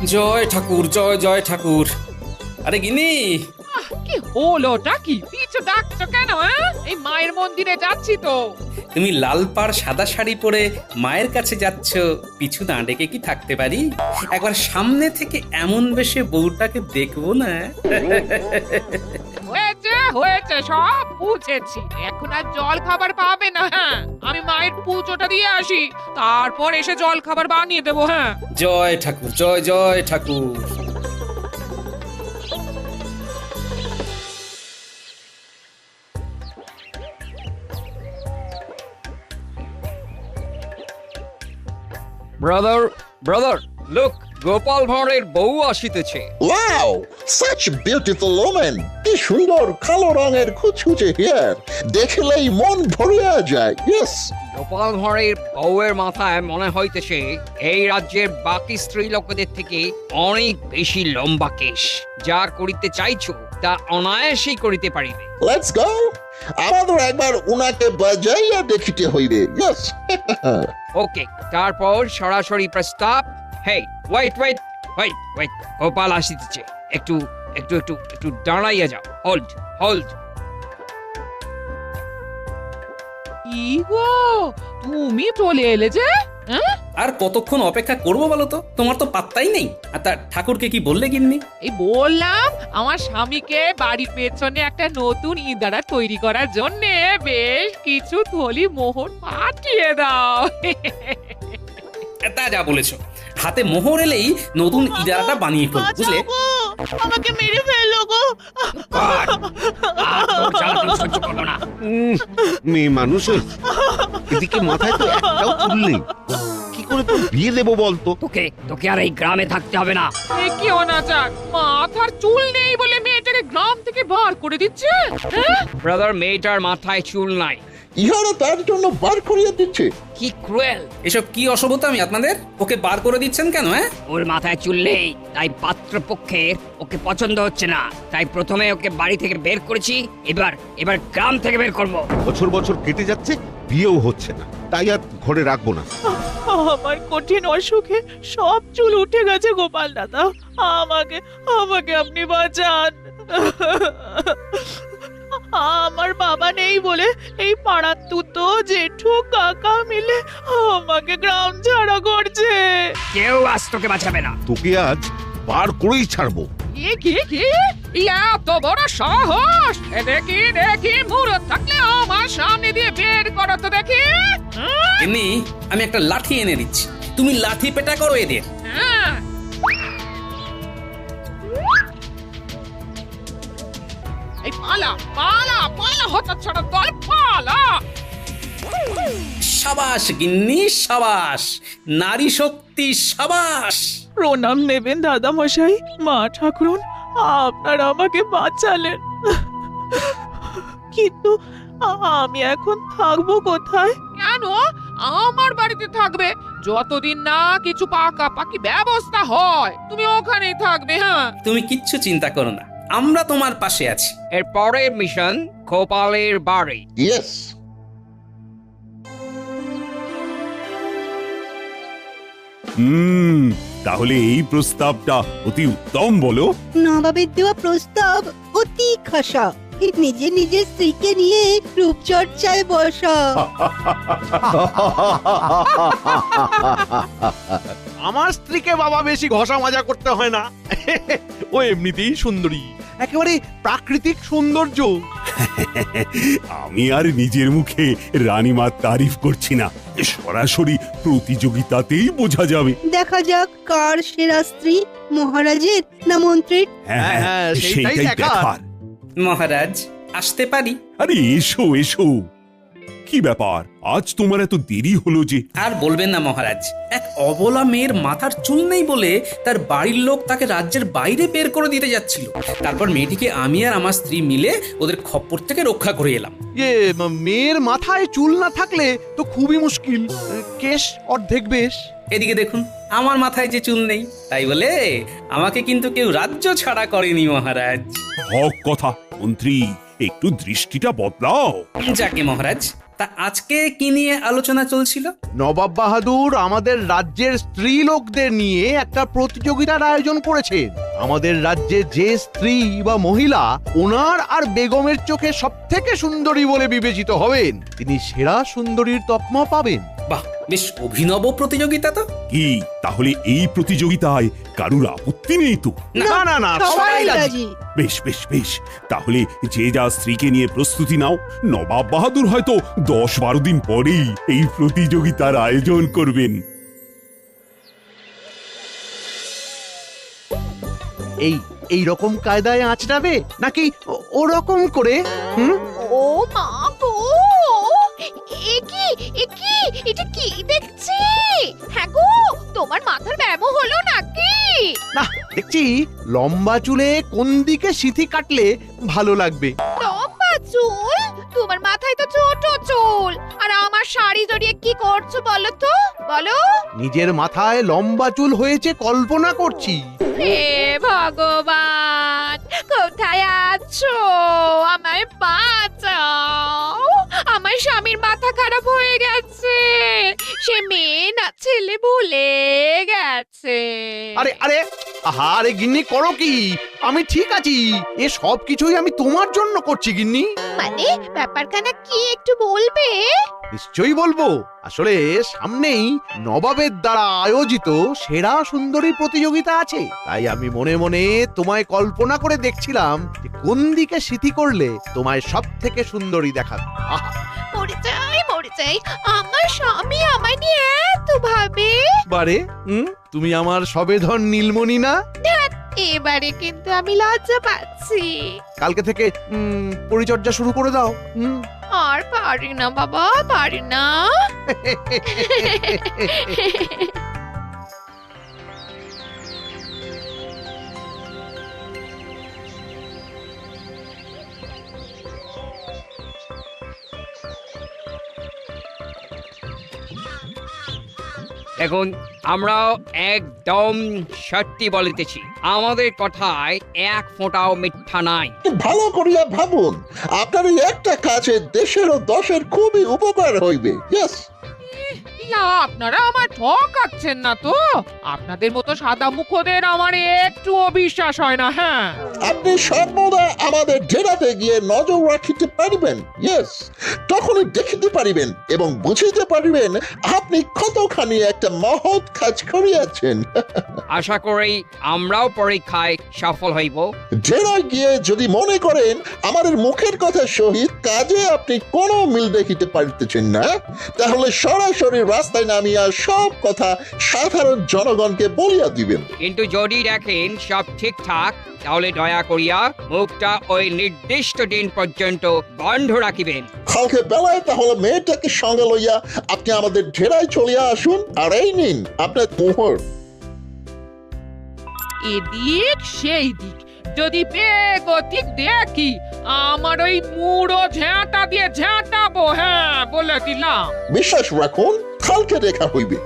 জয় ঠাকুর, জয় জয় ঠাকুর। আরে গিন্নি, কি হলোটা কি? পিছু ডাকছো কেন? এই মায়ের মন্দিরে যাচ্ছি তো। তুমি লাল পাড় সাদা শাড়ি পরে মায়ের কাছে যাচ্ছ, পিছু না ডেকে কি থাকতে পারি? একবার সামনে থেকে এমন বেশে বউটাকে দেখবো না? হয়েছে হয়েছে, সব বুঝেছি। এখন আর জল খাবার পাবে না। আমি মায়ের পুজোটা দিয়ে আসি, তারপর এসে জল খাবার বানিয়ে দেবো। হ্যাঁ, জয় ঠাকুর, জয় জয় ঠাকুর। ব্রাদার ব্রাদার, লুক, গোপাল ভাঁড়ের বউ আসিতেছে। Wow, such beautiful woman! কি সুন্দর কালো রঙের কুচকুচে হেয়ার, দেখলেই মন ভরিয়া যায়। ইয়েস, গোপাল ভাঁড়ের বউয়ের মাথায় মনে হইতেছে এই রাজ্যের বাকি স্ত্রী লোকদের থেকে অনেক বেশি লম্বা কেশ। যা করিতে চাইছো তা অনায়াসেই করিতে পারিবে। Let's go. আমাদের একবার উনাকে বাজাইয়া দেখিতে হইবে। ইয়েস। ওকে, তারপর সরাসরি প্রস্তাব। Hey, wait wait wait wait, Gopal আসিতেছে। একটু একটু একটু একটু দাঁড়াইয়া যাও। Hold hold. কি গো, তুমি চলে এলে যে? হ্যাঁ, আর কতক্ষণ অপেক্ষা করবো বলো তো? তোমার তো পাত্তাই নেই। আর তা ঠাকুরকে কি বললে গিন্নি? এই বললাম আমার স্বামীকে বাড়ির পেছনে একটা নতুন ইঁদারা তৈরি করার জন্য বেশ কিছু থলি মোহর পাঠিয়ে দাও। তা যা বলেছো। হাতে মোহর এলেই নতুন ইদারাটা বানিয়ে ফেলবো, বুঝলে? আমাকে মেরে ফেললো গো। মেয়ে মানুষের এদিকে মাথায় তো একটাও চুল নেই, কি করে তো বিয়ে দেবো বলতো? তোকে তোকে আর এই গ্রামে থাকতে হবে না। কি অনাচার, মাথার চুল নেই বলে মেয়েটাকে গ্রাম থেকে বার করে দিচ্ছে। হ্যাঁ? ব্রাদার, মেয়েটার মাথায় চুল নাই। ইহারা তার জন্য বার করিয়া দিচ্ছে। কি ক্রুয়েল! এসব কি অসভ্যতামি আপনাদের? ওকে বার করে দিচ্ছেন কেন? হ্যাঁ, ওর মাথায় চুল নেই, তাই পাত্রপক্ষের ওকে পছন্দ হচ্ছে না। তাই প্রথমে ওকে বাড়ি থেকে বের করেছি, এবার এবার গ্রাম থেকে বের করব। বছর বছর কেটে যাচ্ছে, বিয়েও হচ্ছে না, তাই আর ঘরে রাখবো না। আমার কঠিন অসুখে সব চুল উঠে গেছে গোপাল দাদা। আমাকে আমাকে আপনি বাঁচান। আমার বাবা নেই বলে এই পাড়ার তুতো জেঠু কাকা মিলে আমাকে গ্রাম ছাড়া করছে। কেউ আজ তোকে বাঁচাবে না। তোকে আজ বার করেই ছাড়বো। কি এত বড় সাহস! দেখি দেখি, মুরত থাকলে আমার সামনে দিয়ে বের করো তো দেখি। গিন্নি, আমি একটা লাঠি এনে দিচ্ছি, তুমি লাঠি পেটা করো এদের। হ্যাঁ, এই পালা পালা পালা, হতচ্ছাড়া দল, পালা! সাবাস গিন্নি, সাবাস! নারী শক্তি, সাবাস! প্রণাম নেবেন দাদা মশাই। মা ঠাকুরন, আপনারা আমাকে বাঁচালেন, কিন্তু আমি এখন থাকবো কোথায়? কেন আমার বাড়িতে থাকবে? যতদিন না কিছু পাকাপাকি ব্যবস্থা হয় তুমি ওখানেই থাকবে। হ্যাঁ, তুমি কিচ্ছু চিন্তা করো না, আমরা তোমার পাশে আছি। এর পরের মিশন গোপালের বাড়ি। ইয়েস। তাহলে এই প্রস্তাবটা অতি উত্তম, বলো? নবাবের দেওয়া প্রস্তাব অতি খাসা। নিজে নিজের স্ত্রীকে নিয়ে রূপচর্চায় বসা। আমার স্ত্রীকে বাবা বেশি ঘষা মাজা করতে হয় না। ও এমনিতেই সুন্দরী, একেবারে প্রাকৃতিক সৌন্দর্য। আমি আর নিজের মুখে রানীমার তারিফ করছি না, সরাসরি প্রতিযোগিতাতেই বোঝা যাবে। দেখা যাক কার সেরা স্ত্রী, মহারাজের না মন্ত্রীর। হ্যাঁ, হ্যাঁ, সেইটাই সেইটাই দেখার। মহারাজ, আসতে পারি? আরে এসো এসো। কি ব্যাপার, আজ তোমার এত দেরি হলো যে? আর বলবেন না মহারাজ, এক অবলা মেয়ের মাথার চুল নেই বলে তার বাড়ির লোক তাকে রাজ্যের বাইরে বের করে দিতে যাচ্ছিল। তারপর মেয়েটিকে আমি আর আমার স্ত্রী মিলে ওদের খপ্পর থেকে রক্ষা করে এলাম। মেয়ের মাথায় চুল না থাকলে তো খুবই মুশকিল। কেশ অর্ধেক বেশ। এদিকে দেখুন, আমার মাথায় যে চুল নেই, তাই বলে আমাকে কিন্তু কেউ রাজ্য ছাড়া করেনি মহারাজ। হক কথা, মন্ত্রী, একটু দৃষ্টিটা বদলাও। যাকে মহারাজ, তা আজকে কি নিয়ে আলোচনা চলছিল? নবাব বাহাদুর আমাদের রাজ্যের স্ত্রী লোকদের নিয়ে একটা প্রতিযোগিতার আয়োজন করেছেন। আমাদের রাজ্যে যে স্ত্রী বা মহিলা ওনার আর বেগমের চোখে সব থেকে সুন্দরী বলে বিবেচিত হবেন, তিনি সেরা সুন্দরীর তকমা পাবেন। বাহ, বেশ অভিনব প্রতিযোগিতা তো। কি তাহলে এই প্রতিযোগিতায় কারুর আপত্তি নেই তো? না না না, সবাই রাজি। বেশ বেশ বেশ, তাহলে যে যা স্ত্রীকে নিয়ে প্রস্তুতি নাও। নবাব বাহাদুর হয়তো 10-12 দিন পরেই এই প্রতিযোগিতার আয়োজন করবেন। এই রকম কায়দায় আঁচড়াবে নাকি ওরকম করে? ও মা গো, এটা কি দেখছি? হ্যাঁ গো, তোমার মাথার ব্যামো হলো নাকি? না, দেখছি লম্বা চুলে কোন দিকে সিথি কাটলে ভালো লাগবে। লম্বা চুল? তোমার মাথায় তো ছোট চুল, আর আমার শাড়ি জড়িয়ে কি করছো বলো তো, বলো। নিজের মাথায় লম্বা চুল হয়েছে কল্পনা করছি। হে ভগবান, কোথায় আছো? আমায় বাঁচাও। আমার স্বামীর মাথা খারাপ হয়ে গেছে, সে মেয়ে না ছেলে ভুলে গেছে। আরে আরে, আরে গিন্নি করো কি? আমি ঠিক আছি, এ সব কিছুই আমি তোমার জন্য করছি গিন্নি। মানে ব্যাপারখানা কি একটু বলবে? নিশ্চয়ই বলবো। আসলে সামনেই নবাবের দ্বারা আয়োজিত সেরা সুন্দরী প্রতিযোগিতা আছে, তাই আমি মনে মনে তোমায় কল্পনা করে দেখছিলাম যে কোন দিকে সিথি করলে তোমায় সব থেকে সুন্দরী দেখাবে। আহা, মরে যাই, আমার স্বামী আমায় নিয়ে এত ভাবে। বারে তুমি আমার সবেধন নীলমণি না? এবারে কিন্তু আমি লজ্জা পাচ্ছি। কালকে থেকে পরিচর্যা শুরু করে দাও। আর পারি না বাবা, পারি না। দেখুন, আমরাও একদম সত্যি বলিতেছি, আমাদের কথায় এক ফোঁটাও মিথ্যা নাই। ভালো করিয়া ভাবুন, আপনার এই একটা কাজে দেশের ও দশের খুবই উপকার হইবে। ইয়েস, আপনারা আমার ঠকাচ্ছেন না তো? আপনাদের মতো সাদা মুখোদের আমার একটুও বিশ্বাস হয় না। হ্যাঁ, আপনি সর্বদা আমাদের ডেরাতে গিয়ে নজর রাখিতে পারিবেন। ইয়েস, তখনই দেখিতে পারিবেন এবং বুঝিতে পারিবেন আপনি কতখানি একটা মহৎ কাজ করিয়াছেন। আশা করি আমরাও পরীক্ষায় সফল হইব। ডেরায় গিয়ে যদি মনে করেন আমাদের মুখের কথা সহিত কাজে আপনি কোনো মিল দেখিতে পারিতেছেন না, তাহলে সরাসরি রাস্তায় নামিয়া সব কথা সাধারণ জনগণকে বলিয়া দিবেন। কিন্তু যদি দেখেন সব ঠিকঠাক, তাহলে দয়া করিয়া মুখটা ওই নির্দিষ্ট দিন পর্যন্ত বন্ধ রাখিবেন। কালকে বেলায় তাহলে মেয়েটাকে সঙ্গে লইয়া আপনি আমাদের ডেরায় চলিয়া আসুন, আর এই নিন আপনার মোহর। এদিক সেই দিক যদি বেগতিক দেখি, আমার ওই মুড়ো ঝাঁটা দিয়ে ঝাঁটাবো। হ্যাঁ, বলে দিলাম। বিশ্বাস রাখুন, কালকে দেখা হইবে।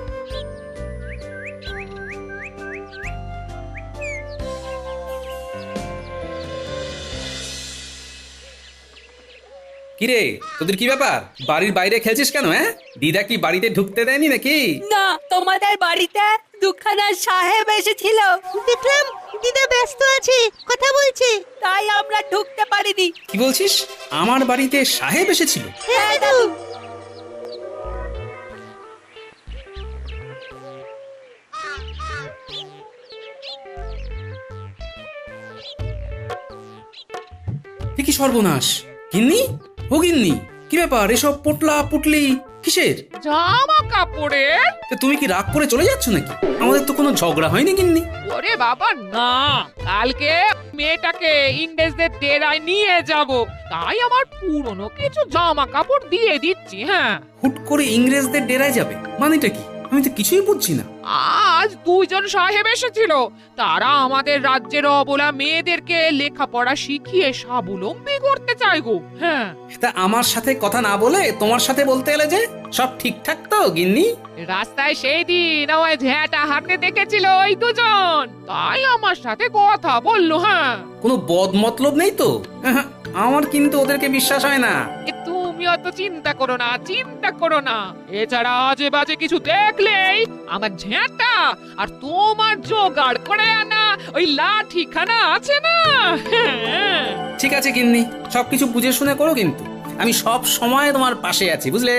কিরে, তোদের কি ব্যাপার? বাড়ির বাইরে খেলছিস কেন? হ্যাঁ, দিদা কি বাড়িতে ঢুকতে দেয়নি নাকি? না, তোমাদের বাড়িতে দুখানা সাহেব এসেছিল, দেখলাম দিদা ব্যস্ত আছে, কথা বলছে, তাই আমরা ঢুকতে পারিনি। কি বলছিস? আমার বাড়িতে সাহেব এসেছিল? হ্যাঁ দাদু। কি সর্বনাশ! গিন্নি, ও গিন্নি, কি ব্যাপার? এসব পোটলা পুটলি কিসের? জামা কাপড়ের। তা তুমি কি রাগ করে চলে যাচ্ছ নাকি? আমাদের তো কোনো ঝগড়া হয়নি গিন্নি। ওরে বাবা না, কালকে মেয়েটাকে ইংরেজদের ডেরায় নিয়ে যাব, তাই আমার পুরনো কিছু জামা কাপড় দিয়ে দিচ্ছি। হ্যাঁ, হুট করে ইংরেজদের ডেরায় যাবে মানেটা কি? আমি তো কিছুই বুঝছি না। আজ দুইজন সাহেব এসেছিল, তারা আমাদের রাজ্যের অবলা মেয়েদেরকে লেখাপড়া শিখিয়ে স্বাবলম্বী করতে চায় গো। হ্যাঁ, তা আমার সাথে কথা না বলে তোমার সাথে বলতে এলে যে? সব ঠিকঠাক তো গিন্নি? রাস্তায় সেই দিন আমায় ঝ্যাঁটা হাঁটতে দেখেছিল ওই দুজন, তাই আমার সাথে কথা বললো। হ্যাঁ, কোনো বদ মতলব নেই তো? আহা, আমার কিন্তু ওদেরকে বিশ্বাস হয় না। তুমি তুমি অত চিন্তা করো না, চিন্তা করো না। এছাড়া আজে বাজে কিছু দেখলেই আমার ঝেঁটা আর তোমার জোগাড় করে আনা ওই লাঠিখানা আছে না, হ্যাঁ। ঠিক আছে গিন্নি, সবকিছু বুঝে শুনে করো, কিন্তু আমি সব সময় তোমার পাশে আছি, বুঝলে?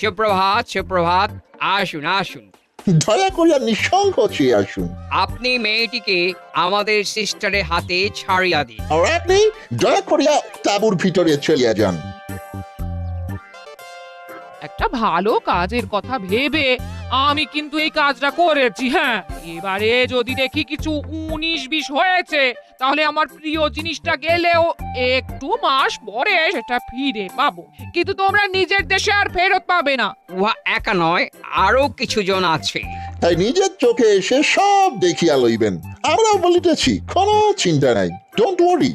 সুপ্রভাত, সুপ্রভাত। আসুন, আসুন। দয়া করিয়া নিঃসংকোচে আসুন। আপনি মেয়েটিকে আমাদের সিস্টারের হাতে ছাড়িয়া দিন। আর আপনি দয়া করিয়া তাঁবুর ভিতরে চলিয়া যান। একটা ভালো কাজের কথা ভেবে আমি কিন্তু এই কাজটা করেছি, হ্যাঁ। এবারে যদি দেখি কিছু 19-20 হয়েছে, তাহলে আমার প্রিয় জিনিসটা গেলেও একটু মাস পরে সেটা ফিরে পাবো, কিন্তু তোমরা নিজের দেশে আর ফেরত পাবে না। উহা একা নয়, আরো কিছু জন আছে। তাই নিজের চোখে এসে সব দেখিয়া লইবেন। আমরাও বলিতেছি, কোনো চিন্তা নাই, ডোন্ট ওয়ারি।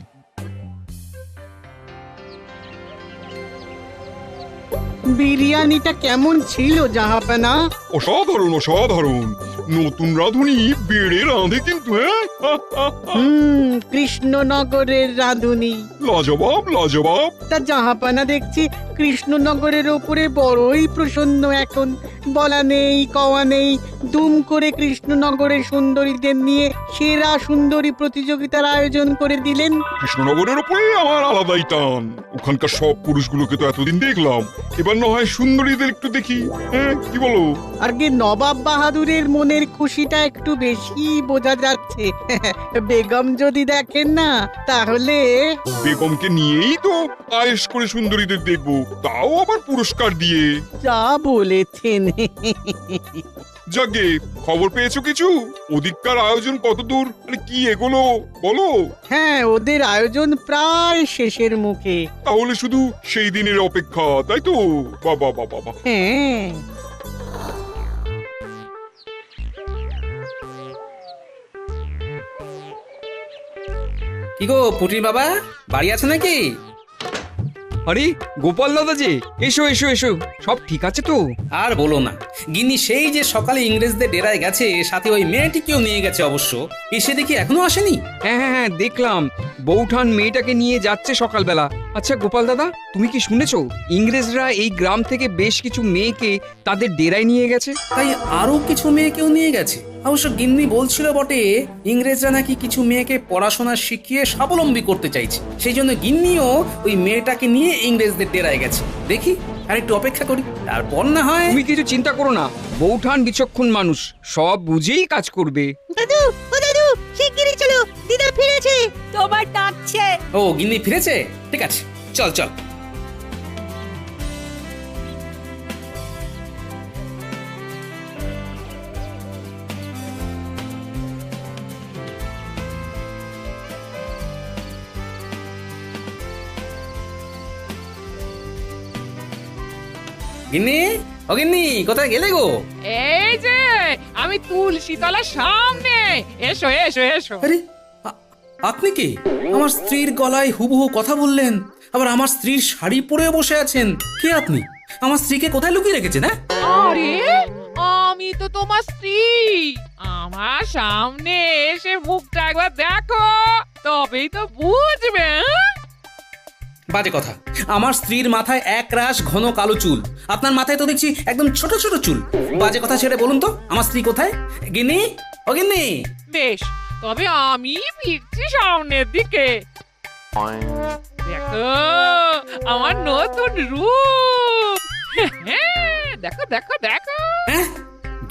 বিরিয়ানিটা কেমন ছিল জাহাপানা? অসাধারণ, অসাধারণ। নতুন রাঁধুনি বেড়ে রাঁধে কিন্তু, হ্যাঁ। কৃষ্ণনগরের রাঁধুনি। লাজবাব, লাজবাব। তা জাহাপানা দেখছি কৃষ্ণনগরের ওপরে বড়ই প্রসন্ন এখন। বলা নেই কওয়া নেই, দুম করে কৃষ্ণনগরের সুন্দরীদের নিয়ে সেরা সুন্দরী প্রতিযোগিতার আয়োজন করে দিলেন। কৃষ্ণনগরের উপরে আমার আলাদাই টান। ওখানকার সব পুরুষগুলোকে তো এতদিন দেখলাম, এবার না হয় সুন্দরীদের একটু দেখি, হ্যাঁ, কি বলো? আর কি নবাব বাহাদুরের মনের খুশিটা একটু বেশি বোঝা যাচ্ছে। বেগম যদি দেখেন না, তাহলে বেগমকে নিয়েই তো আয়েশ করে সুন্দরীদের দেখবো, তাও আবার পুরস্কার দিয়ে। যা বলেছেন। যাকে খবর পেয়েছো কিছু? ওদিককার আয়োজন কতদূর, মানে কি এগোলো বলো? হ্যাঁ, ওদের আয়োজন প্রায় শেষের মুখে। তাহলে শুধু সেই দিনের অপেক্ষা, তাই তো? বাবা বাবা বাবা। হ্যাঁ। কি গো পুটির বাবা, বাড়ি আছে নাকি? আরে গোপাল দাদা যে, এসো এসো এসো। সব ঠিক আছে তো? আর বলো না, গিন্নি সেই যে সকালে ইংরেজদের ডেরায় গেছে, সাথে ওই মেয়েটিকেও নিয়ে গেছে অবশ্য। এসে দেখি এখনো আসেনি। হ্যাঁ হ্যাঁ হ্যাঁ, দেখলাম বৌঠান মেয়েটাকে নিয়ে যাচ্ছে সকালবেলা। আচ্ছা গোপাল দাদা, তুমি কি শুনেছো ইংরেজরা এই গ্রাম থেকে বেশ কিছু মেয়েকে তাদের ডেরায় নিয়ে গেছে? তাই আরো কিছু মেয়েকেও নিয়ে গেছে। অবশ্য গিন্নি বলছিল বটে, ইংরেজরা নাকি কিছু মেয়েকে পড়াশোনা শিখিয়ে স্বাবলম্বী করতে চাইছে, সেই জন্য গিন্নিও ওই মেয়েটাকে নিয়ে ইংরেজদের ডেরায় গেছে। দেখি আর একটু অপেক্ষা করি, তারপর না হয়। তুমি কিছু চিন্তা করো না, বৌঠান বিচক্ষণ মানুষ, সব বুঝেই কাজ করবে। দাদু, ও দাদু, শিগগিরই চলো, দিদা ফিরেছে, তোমার ডাকছে। ও গিন্নি ফিরেছে, ঠিক আছে, চল চল। গিন্নি, ও গিন্নি, কোথায় গেলে গো? এই যে আমি তুলসী তলার সামনে, এসো এসো এসো। আরে আপনি কি? আমার স্ত্রীর গলায় হুবহু কথা বললেন, আবার আমার স্ত্রীর শাড়ি পরে বসে আছেন। কে আপনি? আমার স্ত্রীকে কোথায় লুকিয়ে রেখেছেন? হ্যাঁ, আরে আমি তো তোমার স্ত্রী। আমার সামনে এসে মুখটা একবার দেখো, তবেই তো বুঝবে। বাজে কথা, আমার স্ত্রীর মাথায় এক রাশ ঘন কালো চুল, আপনার মাথায় তো দেখছি একদম ছোট ছোট চুল। বাজে কথা ছেড়ে বলুন তো, আমার স্ত্রী কোথায়? গিন্নি, ও গিন্নি। বেশ, তবে আমি ফিরছি সামনের দিকে। দেখো আমার নতুন রূপ। দেখো দেখো দেখো। হ্যাঁ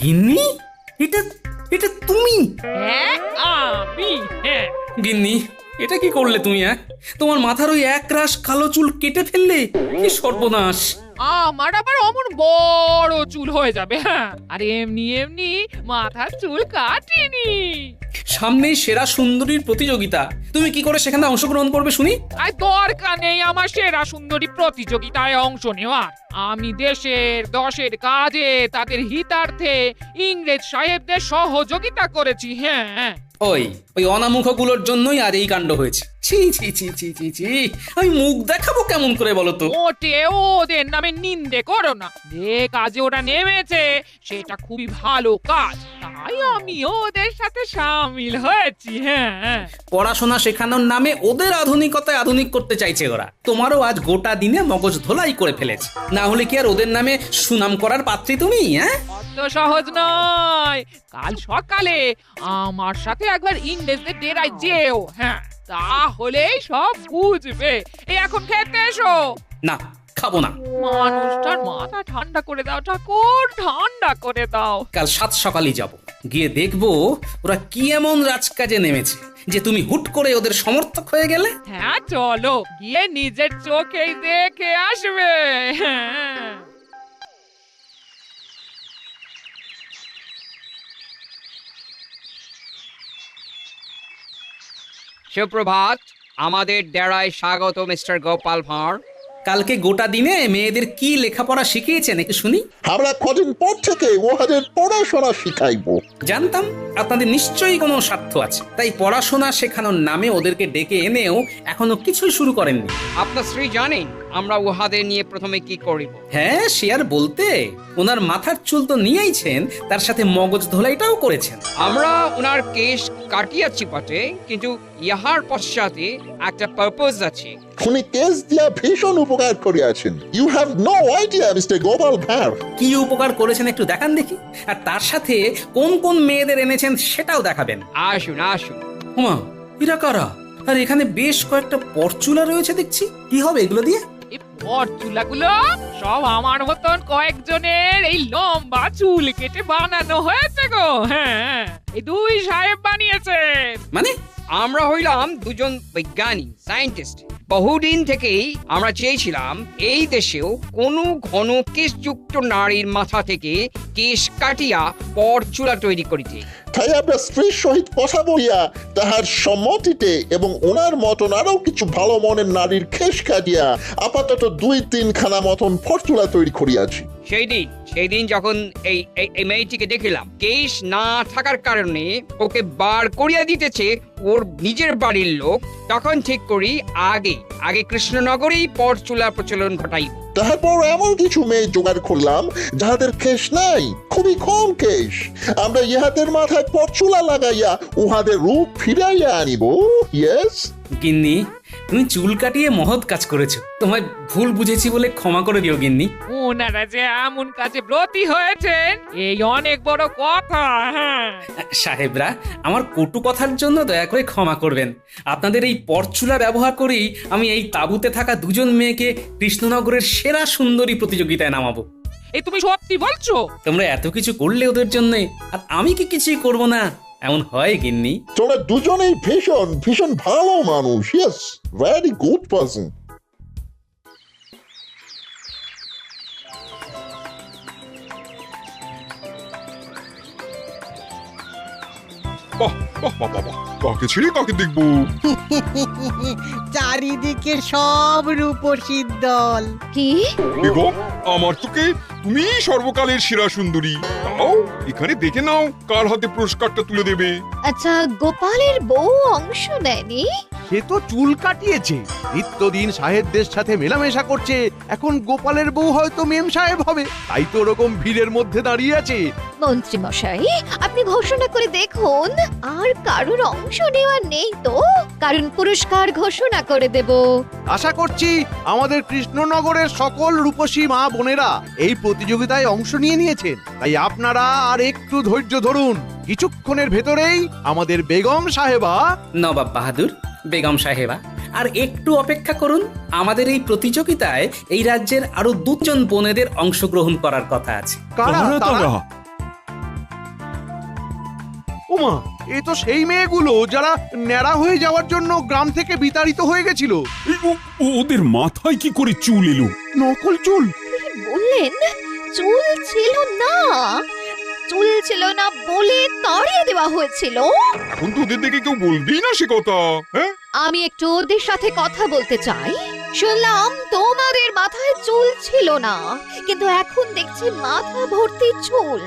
গিন্নি, এটা এটা তুমি? হ্যাঁ আমি। হ্যাঁ গিন্নি, এটা কি করলে তুমি? তোমার মাথার ওই এক রাশ কালো চুল কেটে ফেললে, কি সর্বনাশ। আমার আবার অমন বড় চুল হয়ে যাবে? হ্যাঁ, আর এমনি এমনি মাথার চুল কাটিনি। সামনেই সেরা সুন্দরীর প্রতিযোগিতা, তুমি কি করে সেখানে অংশগ্রহণ করবে শুনি? আর দরকার নেই আমার সেরা সুন্দরী প্রতিযোগিতায় অংশ নেওয়ার। আমি দেশের দশের কাজে তাদের হিতার্থে ইংরেজ সাহেবদের সহযোগিতা করেছি। হ্যাঁ, ওই ওই অনামুখগুলোর জন্যই আর এই কাণ্ড হয়েছে। ছি ছি ছি ছি ছি ছি, আমি মুখ দেখাবো কেমন করে বলো তো? মোটেও ওদের নামে নিন্দে করো না। যে কাজে ওরা নেমেছে সেটা খুবই ভালো কাজ, তাই আমিও ওদের সাথে সামিল হয়েছি। হ্যাঁ, পড়াশোনা শেখানোর নামে ওদের আধুনিকতায় আধুনিক করতে চাইছে ওরা। তোমারও আজ গোটা দিনে মগজ ধোলাই করে ফেলেছে। না হলে কি আর ওদের নামে সুনাম করার পাত্রী তুমি? হ্যাঁ, অত সহজ নয়। কাল সকালে আমার সাথে একবার ইংরেজদের ডেরায় যেও। হ্যাঁ, তাহলেই সব বুঝবে। এই এখন খেতে এসো। না, খাবো না। মানুষটার মাথা ঠান্ডা করে দাও ঠাকুর, ঠান্ডা করে দাও। কাল সাত সকালই যাব, গিয়ে দেখবো ওরা কি এমন রাজকাজে নেমেছে যে তুমি হুট করে ওদের সমর্থক হয়ে গেলে। হ্যাঁ, চলো গিয়ে নিজের চোখেই দেখে আসবে। হ্যাঁ। সুপ্রভাত, আমাদের ডেরায় স্বাগত মিস্টার গোপাল ভাঁড়। কালকে গোটা দিনে মেয়েদের কি লেখাপড়া শিখিয়েছেন একটু শুনি। আমরা কদিন পর থেকে ওদের পড়াশোনা শিখাইবো। জানতাম আপনাদের নিশ্চয়ই কোনো স্বার্থ আছে, তাই পড়াশোনা শেখানোর নামে ওদেরকে ডেকে এনেও এখনো কিছুই শুরু করেননি। আপনার স্ত্রী জানেন আমরা উহাদের নিয়ে প্রথমে কি করিব? হ্যাঁ, সে আর বলতে। ওনার মাথার চুল তো নিয়েইছেন, তার সাথে মগজ ধোলাইটাও করেছেন। আমরা ওনার কেশ কাটিয়াছি বটে, কিন্তু ইহার পশ্চাতে একটা পারপাস আছে। উনি কেস দিয়া ভীষণ উপকার করিয়াছেন। You have no idea mister Gopal Bhar. কি উপকার করেছেন একটু দেখান দেখি, আর তার সাথে কোন কোন মেয়েদের এনেছেন সেটাও দেখাবেন। আসুন আসুন। হুমা, এরা কারা? আর এখানে বেশ কয়েকটা পরচুলা রয়েছে দেখছি। কি হবে এগুলো দিয়ে? এই পরচুলাগুলো সব আমার মতন কয়েকজনের এই লম্বা চুল কেটে বানানো হয়েছে গো। হ্যাঁ, এই দুই সাহেব বানিয়েছে। মানে? আমরা হইলাম দুজন বিজ্ঞানী, সায়েন্টিস্ট। বহুদিন থেকেই আমরা চেয়েছিলাম এই দেশেও কোনো ঘন কেশযুক্ত নারীর মাথা থেকে কেশ কাটিয়া পরচুলা তৈরি করিতে। তাই আমরা স্ত্রীর সহিত কথা বলিয়া তাহার সম্মতিতে এবং ওনার মতন আরো কিছু ভালো মনের নারীর খেস কাটিয়া আপাতত 2-3 খানা মতন পরচুলা তৈরি করিয়াছি। সেই দিন যখন এই মেয়েটিকে দেখিলাম, কেশ না থাকার কারণে ওকে বার করিয়া দিতেছে ওর নিজের বাড়ির লোক, তখন ঠিক করি আগে কৃষ্ণনগরেই পরচুলা প্রচলন ঘটাই। তারপর এমন কিছু মেয়ে জোগাড় করলাম যাহাদের কেশ নাই, খুবই কম কেশ। আমরা ইহাদের মাথায় পরচুলা লাগাইয়া উহাদের রূপ ফিরাইয়া আনিব। ইয়েস গিন্নি, তুমি চুল কাটিয়ে মহৎ কাজ করেছো। তোমায় ভুল বুঝেছি বলে ক্ষমা করে দিও গিন্নি। ওনারা যে এমন কাজে ব্রতী হয়েছেন এই অনেক বড় কথা। হ্যাঁ, সাহেবরা, আমার কটু কথার জন্য দয়া করে ক্ষমা করবেন। আপনাদের এই পরচুলা ব্যবহার করেই আমি এই তাঁবুতে থাকা দুজন মেয়েকে কৃষ্ণনগরের সেরা সুন্দরী প্রতিযোগিতায় নামাবো। এই তুমি সত্যি বলছো? তোমরা এত কিছু করলে ওদের জন্য, আর আমি কি কিছুই করব না? এমন হয় গিন্নি? তোরা দুজনেই ভীষণ ভীষণ ভালো মানুষ। Yes, very good person. বাহ বাহ বাহ বাহ, কাকে ছেড়ে কাকে দেখবো? চারিদিকে সব রূপসীর দল। কি? বেগম, আমার তোকে তুমি সর্বকালের সেরা সুন্দরী। তাও এখানে দেখে নাও কার হাতে পুরস্কারটা তুলে দেবে। আচ্ছা, গোপালের বউ অংশ নেয়নি? সে তো চুল কাটিয়েছে, নিত্যদিন সাহেবদের সাথে মেলামেশা করছে। এখন গোপালের বউ হয়তো মেম সাহেব হবে, তাই তো ওরকম ভিড়ের মধ্যে দাঁড়িয়ে আছে। মন্ত্রী মশাই, আপনি ঘোষণা করে দেখুন, আর কারোর অংশ নেওয়া নেই তো? কারণ পুরস্কার ঘোষণা করে দেব। আশা করছি আমাদের কৃষ্ণনগরের সকল রূপসী মা বোনেরা এই প্রতিযোগিতায় অংশ নিয়েছেন। তাই আপনারা আর একটু ধৈর্য ধরুন, কিছুক্ষণের ভেতরেই আমাদের বেগম সাহেবা, নবাব বাহাদুর, বেগম সাহেবা, আর একটু অপেক্ষা করুন। আমাদের এই প্রতিযোগিতায় এই রাজ্যের আরো 2 জন বোনেদের অংশগ্রহণ করার কথা আছে। কারা তারা? ওমা, এ তো সেই মেয়েগুলো যারা ন্যাড়া হয়ে যাওয়ার জন্য গ্রাম থেকে বিতাড়িত হয়ে গেছিল। ওদের মাথায় কি করে চুল এলো? নকল চুল? বললেন চুল ছিল না, চুল ছিল না বলে তাড়িয়ে দেওয়া হয়েছিল। এখন তো ওদের দেখে কেউ বলবেই না সে কথা। হ্যাঁ, আমি একটু ওদের সাথে কথা বলতে চাই। শুনলাম তোমাদের মাথায় চুল ছিল না, কিন্তু এখন দেখছি মাথা ভর্তি চুল।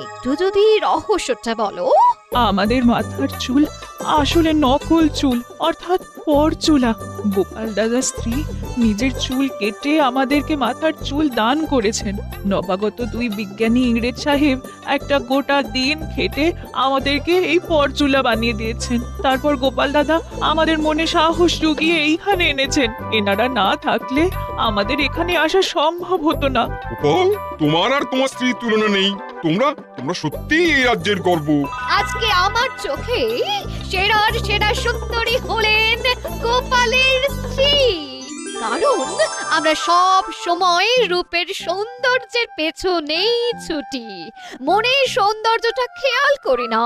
একটু যদি রহস্যটা বলো। আমাদের মাথার চুল আসলে নকল চুল, অর্থাৎ পরচুলা। গোপাল দাদার স্ত্রী নিজের চুল কেটে আমাদেরকে মাথার চুল দান করেছেন। নবাগত দুই বিজ্ঞানী ইংরেজ সাহেব একটা গোটা দিন খেটে আমাদেরকে এই পরচুলা বানিয়ে দিয়েছেন। তারপর গোপাল দাদা আমাদের মনে সাহস জুগিয়ে এইখানে এনেছেন। এনারা না থাকলে আমাদের এখানে আসা সম্ভব হতো না। গোপাল, তোমার আর তোমার স্ত্রীর তুলনা নেই। তোমরা তোমরা সত্যিই এই রাজ্যের গর্ব। আজকে আমার চোখে সেরার সেরা সুন্দরী হলেন গোপালের স্ত্রী। কারণ আমরা সব সময় রূপের সৌন্দর্যের পেছনেই ছুটি, মনের সৌন্দর্যটা খেয়াল করি না।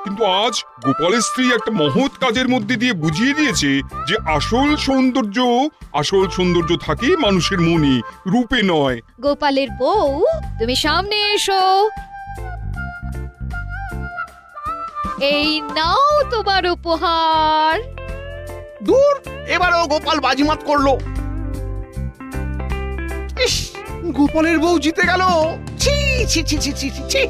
কিন্তু আজ গোপালের স্ত্রী একটা মহৎ কাজের মধ্যে দিয়ে বুঝিয়ে দিয়েছে যে আসল সৌন্দর্য থাকে মানুষের মনে, রূপে নয়। গোপালের বউ, তুমি সামনে এসো। এই নাও তোমার উপহার। দূর, এবারও গোপাল বাজিমাত করলো। ইস, গোপালের বউ জিতে গেল। ছি ছি ছি ছি ছি ছি।